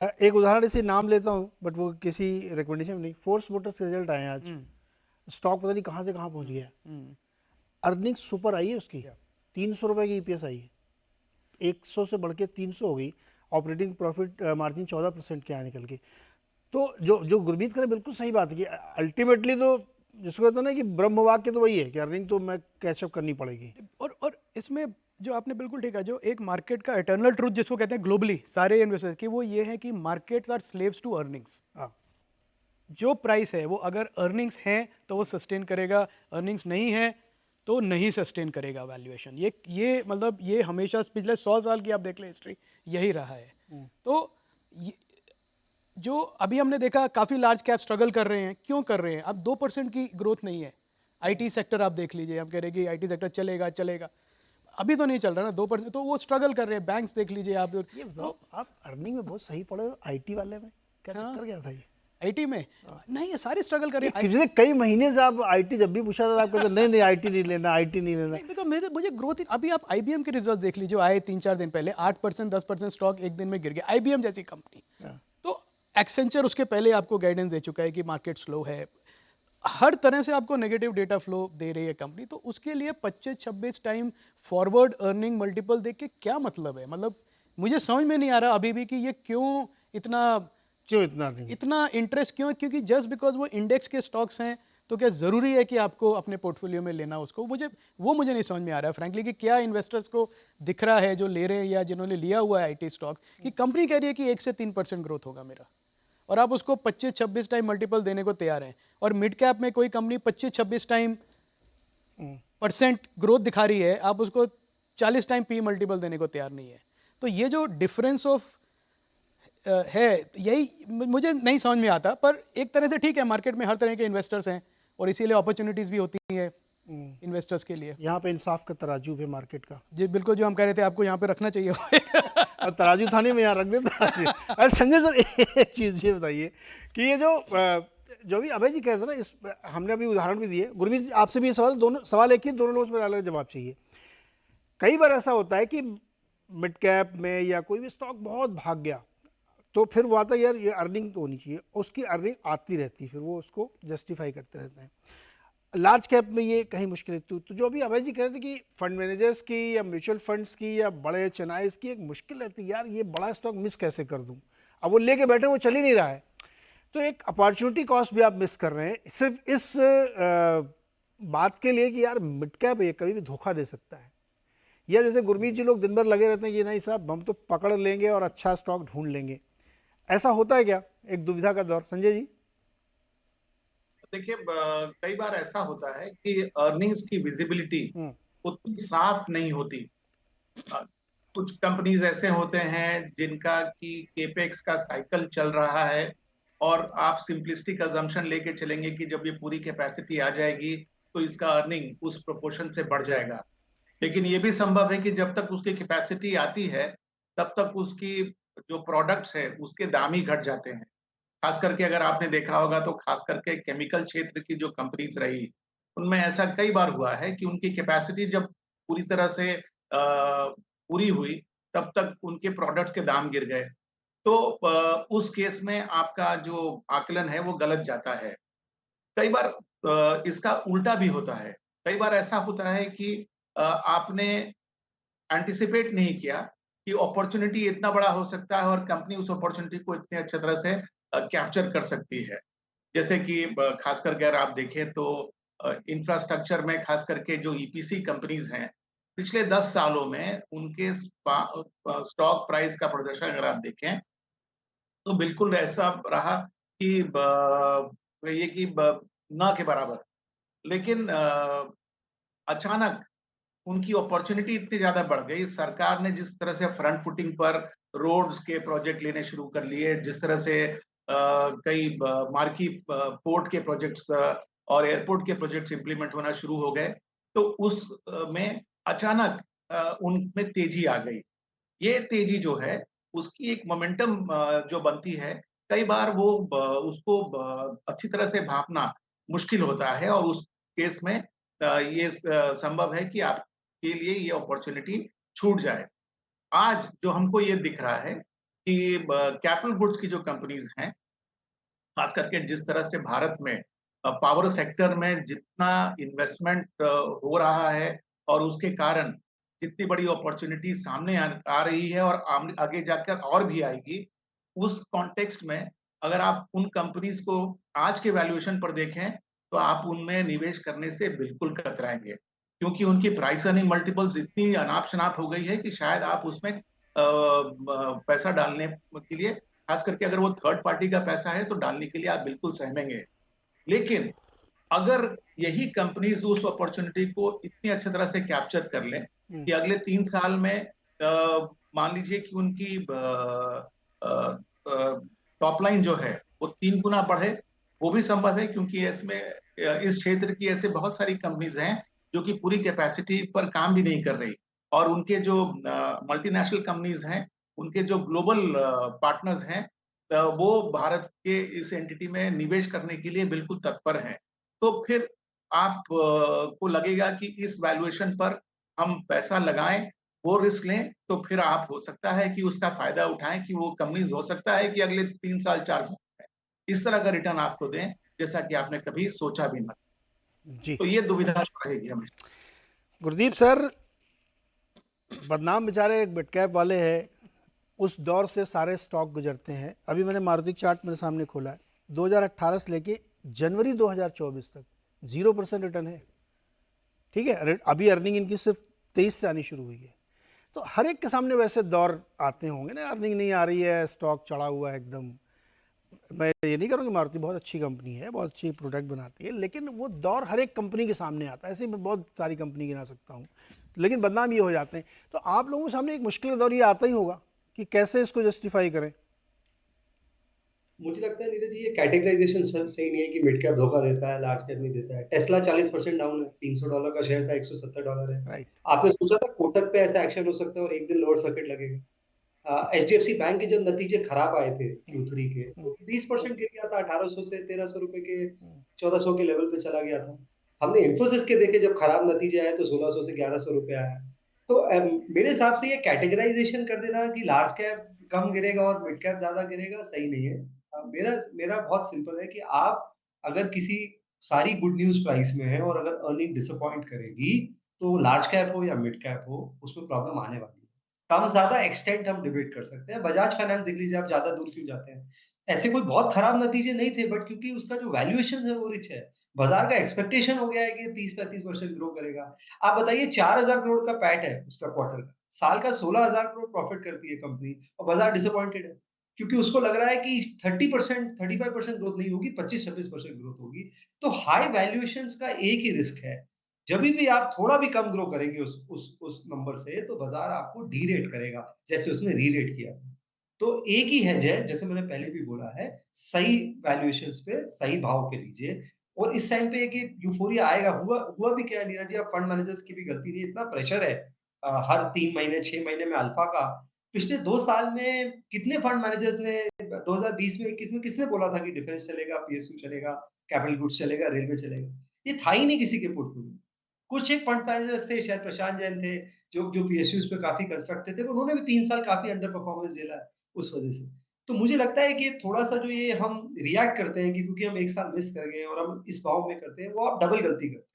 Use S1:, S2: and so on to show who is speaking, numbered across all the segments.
S1: एक उदाहरण इसे नाम लेता हूँ बट वो किसी रिकमेंडेशन में नहीं, फोर्स मोटर्स के रिजल्ट आए हैं आज।
S2: हम्म।
S1: स्टॉक पता नहीं कहाँ से कहाँ पहुँच
S2: हम्म।
S1: गया है।
S2: हम्म।
S1: अर्निंग सुपर आई है उसकी,
S2: या।
S1: 300 रुपए की ईपीएस आई है, 100 से बढ़ के 300 हो गई। ऑपरेटिंग प्रॉफिट मार्जिन 14% के आया निकल के। तो जो जो गुरमीत करे बिल्कुल सही बात है कि अल्टीमेटली तो जिसको कहते हैं ना कि ब्रह्म वाक्य तो वही है कि अर्निंग तो मैं कैचअप करनी पड़ेगी।
S2: और इसमें जो आपने बिल्कुल ठीक है, जो एक मार्केट का इटर्नल ट्रूथ जिसको कहते हैं ग्लोबली सारे इन्वेस्टर्स की, वो ये है कि markets are slaves to earnings.
S1: हाँ।
S2: जो प्राइस है वो अगर अर्निंग्स हैं तो वो सस्टेन करेगा, अर्निंग्स नहीं है तो नहीं सस्टेन करेगा वैल्यूएशन। ये मतलब ये हमेशा पिछले 100 साल की आप देख लें हिस्ट्री, यही रहा है। तो ये, जो अभी हमने देखा काफ़ी लार्ज कैप स्ट्रगल कर रहे हैं, क्यों कर रहे हैं? अब 2% की ग्रोथ नहीं है। आईटी सेक्टर आप देख लीजिए, हम कह रहे हैं कि आईटी सेक्टर चलेगा चलेगा, अभी तो नहीं चल रहा ना 2%, तो वो स्ट्रगल कर रहे हैं। बैंक्स देख लीजिए आप
S1: ये
S2: तो।
S1: बताओ, आप अर्निंग में बहुत सही पड़े हो, आईटी वाले में क्या
S2: हाँ,
S1: चक्कर क्या था ये?
S2: आईटी में नहीं, ये सारे स्ट्रगल कर
S1: ये
S2: रहे हैं।
S1: पिछले कई महीने से आप आईटी जब भी पूछा था आप कहते नहीं नहीं आईटी नहीं लेना, आईटी नहीं लेना।
S2: नहीं, बिकॉज मुझे ग्रोथ, अभी आप आईबीएम के रिजल्ट देख लीजिए, आए 3-4 दिन पहले, 8% 10% स्टॉक एक दिन में गिर गया, आईबीएम जैसी कंपनी।
S1: हाँ।
S2: तो एक्सेंचर उसके पहले आपको गाइडेंस दे चुका है कि मार्केट स्लो है, हर तरह से आपको नेगेटिव डेटा फ्लो दे रही है कंपनी। तो उसके लिए 25-26 टाइम फॉरवर्ड अर्निंग मल्टीपल देख के क्या मतलब है? मतलब मुझे समझ में नहीं आ रहा अभी भी कि ये क्यों इतना
S1: क्यों इतना अर्निंग?
S2: इतना इंटरेस्ट क्यों है? क्योंकि जस्ट बिकॉज वो इंडेक्स के स्टॉक्स हैं तो क्या ज़रूरी है कि आपको अपने पोर्टफोलियो में लेना उसको? मुझे नहीं समझ में आ रहा है फ्रैंकली कि क्या इन्वेस्टर्स को दिख रहा है जो ले रहे हैं या जिन्होंने लिया हुआ है आईटी स्टॉक, कि कंपनी कह रही है कि 1 से 3% ग्रोथ होगा मेरा, और आप उसको 25-26 टाइम मल्टीपल देने को तैयार हैं। और मिड कैप में कोई कंपनी 25-26 टाइम परसेंट ग्रोथ दिखा रही है, आप उसको 40 टाइम पी मल्टीपल देने को तैयार नहीं है। तो ये जो डिफरेंस ऑफ है, यही मुझे नहीं समझ में आता। पर एक तरह से ठीक है, मार्केट में हर तरह के इन्वेस्टर्स हैं और इसीलिए अपॉर्चुनिटीज़ भी होती हैं इन्वेस्टर्स के लिए।
S1: यहाँ पे इंसाफ का तराजू है मार्केट का।
S2: जी बिल्कुल, जो हम कह रहे थे आपको यहाँ पे रखना चाहिए।
S1: और तराजू थाने में यहाँ रख देता। अरे संजय सर, एक चीज़ ये बताइए कि ये जो भी अभय जी कह रहे थे ना, इस हमने अभी उदाहरण भी दिए। गुरमीत जी, आपसे भी ये सवाल, दोनों सवाल एक ही, दोनों लोगों में अलग जवाब चाहिए। कई बार ऐसा होता है कि मिड कैप में या कोई भी स्टॉक बहुत भाग गया, तो फिर वो आता है यार ये अर्निंग तो होनी चाहिए, उसकी अर्निंग आती रहती है, फिर वो उसको जस्टिफाई करते रहते हैं। लार्ज कैप में ये कहीं मुश्किल है। तो जो अभी अभय जी कह रहे थे कि फंड मैनेजर्स की या म्यूचुअल फंड्स की या बड़े चेनाइज की एक मुश्किल रहती है, यार ये बड़ा स्टॉक मिस कैसे कर दूं, अब वो लेके बैठे, वो चल ही नहीं रहा है। तो एक अपॉर्चुनिटी कॉस्ट भी आप मिस कर रहे हैं सिर्फ इस बात के लिए कि यार मिड कैप ये कभी भी धोखा दे सकता है। या जैसे गुरमीत जी लोग दिन भर लगे रहते हैं कि नहीं साहब हम तो पकड़ लेंगे और अच्छा स्टॉक ढूंढ लेंगे, ऐसा होता है क्या एक दुविधा का दौर? संजय जी।
S3: देखिए, कई बार ऐसा होता है कि अर्निंग्स की विजिबिलिटी
S1: हम्म।
S3: उतनी साफ नहीं होती। अ, कुछ कंपनीज ऐसे होते हैं जिनका की केपेक्स का साइकिल चल रहा है, और आप सिंपलिस्टिक अजम्पशन लेके चलेंगे कि जब ये पूरी कैपेसिटी आ जाएगी तो इसका अर्निंग उस प्रोपोर्शन से बढ़ जाएगा। लेकिन ये भी संभव है कि जब तक उसकी कैपेसिटी आती है तब तक उसकी जो प्रोडक्ट्स है उसके दाम ही घट जाते हैं। खास करके अगर आपने देखा होगा तो खास करके केमिकल क्षेत्र की जो कंपनीज रही, उनमें ऐसा कई बार हुआ है कि उनकी कैपेसिटी जब पूरी तरह से पूरी हुई, तब तक उनके प्रोडक्ट के दाम गिर गए। तो उस केस में आपका जो आकलन है वो गलत जाता है। कई बार इसका उल्टा भी होता है। कई बार ऐसा होता है कि आपने एंटिसिपेट नहीं किया कि अपॉर्चुनिटी इतना बड़ा हो सकता है और कंपनी उस अपॉर्चुनिटी को इतने अच्छे तरह से कैप्चर कर सकती है। जैसे कि खास करके अगर आप देखें तो इंफ्रास्ट्रक्चर में खास करके जो ईपीसी कंपनीज हैं, पिछले 10 सालों में उनके स्टॉक प्राइस का प्रदर्शन अगर आप देखें तो बिल्कुल ऐसा रहा कि ये कि ना के बराबर। लेकिन अचानक उनकी अपॉर्चुनिटी इतनी ज़्यादा बढ़ गई, सरकार ने जिस तरह से फ्रंट फुटिंग पर रोड्स के प्रोजेक्ट लेने शुरू कर लिए, जिस तरह से कई मार्की पोर्ट के प्रोजेक्ट्स और एयरपोर्ट के प्रोजेक्ट्स इम्प्लीमेंट होना शुरू हो गए, तो उस में अचानक उनमें तेजी आ गई। ये तेजी जो है, उसकी एक मोमेंटम जो बनती है, कई बार वो उसको अच्छी तरह से भाँपना मुश्किल होता है, और उस केस में ये संभव है कि आपके लिए ये अपॉर्च्युनिटी छूट जाए। आज जो हमको ये दिख रहा है कि कैपिटल गुड्स की जो कंपनीज हैं, खास करके जिस तरह से भारत में पावर सेक्टर में जितना इन्वेस्टमेंट हो रहा है और उसके कारण जितनी बड़ी अपॉर्चुनिटी सामने आ रही है और आगे जाकर और भी आएगी, उस कॉन्टेक्स्ट में अगर आप उन कंपनीज को आज के वैल्यूएशन पर देखें, तो आप उनमें निवेश करने से बिल्कुल कतराएंगे, क्योंकि उनकी प्राइस अर्निंग मल्टीपल्स इतनी अनाप-शनाप हो गई है कि शायद आप उसमें पैसा डालने के लिए, खास करके अगर वो थर्ड पार्टी का पैसा है, तो डालने के लिए आप बिल्कुल सहमेंगे। लेकिन अगर यही कंपनीज उस अपॉर्चुनिटी को इतनी अच्छी तरह से कैप्चर कर लें कि अगले 3 साल में मान लीजिए कि उनकी टॉप लाइन जो है वो 3 गुना बढ़े, वो भी संभव है, क्योंकि इसमें इस क्षेत्र की ऐसे बहुत सारी कंपनीज हैं जो कि पूरी कैपेसिटी पर काम भी नहीं कर रही, और उनके जो मल्टीनेशनल कंपनीज हैं, उनके जो ग्लोबल पार्टनर्स हैं, वो भारत के इस एंटिटी में निवेश करने के लिए बिल्कुल तत्पर हैं। तो फिर आप को लगेगा कि इस वैल्यूएशन पर हम पैसा लगाएं, वो रिस्क लें, तो फिर आप हो सकता है कि उसका फायदा उठाएं, कि वो कंपनीज हो सकता है कि अगले 3 साल 4 साल में इस तरह का रिटर्न आपको दें, जैसा कि आपने कभी सोचा भी ना।
S1: जी।
S3: तो ये दुविधा तो रहेगी हमेशा।
S1: गुरदीप सर, बदनाम बेचारे एक मिड कैप वाले हैं, उस दौर से सारे स्टॉक गुजरते हैं। अभी मैंने मारुति चार्ट मेरे सामने खोला है, 2018 से लेके जनवरी 2024 तक 0% रिटर्न है। ठीक है, अभी अर्निंग इनकी सिर्फ 23 से आनी शुरू हुई है। तो हर एक के सामने वैसे दौर आते होंगे ना, अर्निंग नहीं आ रही है, स्टॉक चढ़ा हुआ है एकदम। मैं ये नहीं करूँगी, मारुति बहुत अच्छी कंपनी है, बहुत अच्छी प्रोडक्ट बनाती है, लेकिन वो दौर हर एक कंपनी के सामने आता है। ऐसे मैं बहुत सारी कंपनी गिना सकता हूँ, लेकिन बदनाम ये हो जाते हैं। तो आप लोगों के सामने एक मुश्किल दौर ये आता ही होगा कि कैसे इसको जस्टिफाई करें।
S4: मुझे लगता है नीरज जी, ये कैटेगराइजेशन सही नहीं है कि मिड कैप धोखा देता है, लार्ज कैप नहीं देता है। टेस्ला 40% डाउन है, $300 का शेयर था, $170 है।
S1: राइट।
S4: आपने सोचा था कोटक पे ऐसा एक्शन हो सकता है और एक दिन लोअर सर्किट लगेगा? एचडीएफसी बैंक के जब नतीजे खराब आए थे Q3 के, तो 20% गिर गया था, 1800 से 1300 रुपए के 1400 के लेवल पे चला गया था। हमने इन्फोसिस के देखे, जब खराब नतीजे आए तो 1600 से 1100 रुपए आया। तो मेरे हिसाब से ये कैटेगराइजेशन कर देना कि लार्ज कैप कम गिरेगा और मिड कैप ज्यादा गिरेगा, सही नहीं है। मेरा मेरा बहुत सिंपल है कि आप अगर किसी सारी गुड न्यूज प्राइस में है और अगर अर्निंग डिसअपॉइंट करेगी, तो लार्ज कैप हो या मिड कैप हो, उसमें प्रॉब्लम आने वाली है। कम ज्यादा एक्सटेंट हम डिबेट कर सकते हैं। बजाज फाइनेंस देख लीजिए, आप ज्यादा दूर क्यों जाते हैं? ऐसे कोई बहुत खराब नतीजे नहीं थे, बट क्योंकि उसका जो वैल्यूएशन है वो रिच है, बाजार का एक्सपेक्टेशन हो गया है कि 30-35% ग्रो करेगा। आप बताइए, 4000 करोड़ का पैट है उसका क्वार्टर का, साल का 16,000 करोड़ प्रॉफिट करती है कंपनी, और बाजार डिसअपॉइंटेड है, क्योंकि उसको लग रहा है कि 30%, 35% ग्रोथ नहीं होगी, 25-26% ग्रोथ होगी। तो हाई वैल्यूएशंस का एक ही रिस्क है, जब भी आप थोड़ा भी कम ग्रो करेंगे उस नंबर से, तो बाजार आपको डी-रेट करेगा, जैसे उसने री-रेट किया था। तो एक ही हेज है, जैसे मैंने पहले भी बोला है, सही वैल्यूएशंस पे सही भाव पे लीजिए। और इस टाइम पे कि यूफोरिया आएगा, हुआ हुआ भी क्या है नीरज जी, अब फंड मैनेजर्स की भी गलती नहीं है, इतना प्रेशर है हर 3 महीने 6 महीने में अल्फा का। पिछले 2 साल में कितने फंड मैनेजर्स ने 2020 में 21 में किसने बोला था कि डिफेंस चलेगा, पीएसयू चलेगा, कैपिटल गुड्स चलेगा, रेलवे चलेगा? ये था ही नहीं किसी के पोर्टफोलियो में। कुछ एक फंड मैनेजर्स थे, शायद प्रशांत जैन थे, जो पीएसयूज़ पे काफ़ी कंस्ट्रक्टेड थे, उन्होंने भी 3 साल काफ़ी अंडर परफॉर्मेंस झेला है उस वजह से। तो मुझे लगता है कि थोड़ा-सा जो ये हम रिएक्ट करते हैं कि क्योंकि हम 1 साल मिस कर गए और हम इस भाव में करते हैं, वो आप डबल गलती करते हैं।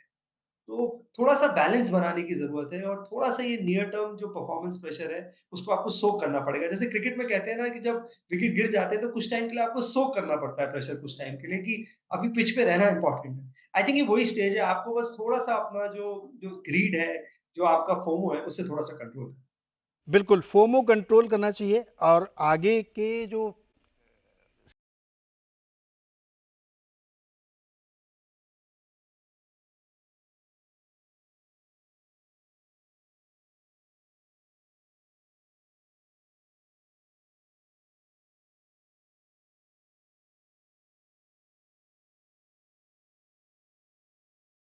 S4: तो थोड़ा-सा बैलेंस बनाने की ज़रूरत है, और थोड़ा-सा ये नियर टर्म जो परफॉर्मेंस प्रेशर है, उसको आपको सोक करना पड़ेगा। जैसे क्रिकेट में कहते हैं ना कि जब विकेट गिर जाते हैं, तो कुछ टाइम के लिए आपको सोक करना पड़ता है प्रेशर, कुछ टाइम के लिए, कि अभी पिच पे रहना इम्पोर्टेंट है। आई थिंक ये वही स्टेज है, आपको बस थोड़ा-सा अपना जो जो ग्रीड है, जो आपका फोमो है, उससे थोड़ा-सा कंट्रोल करना है।
S1: बिल्कुल, फोमो कंट्रोल करना चाहिए, और आगे के जो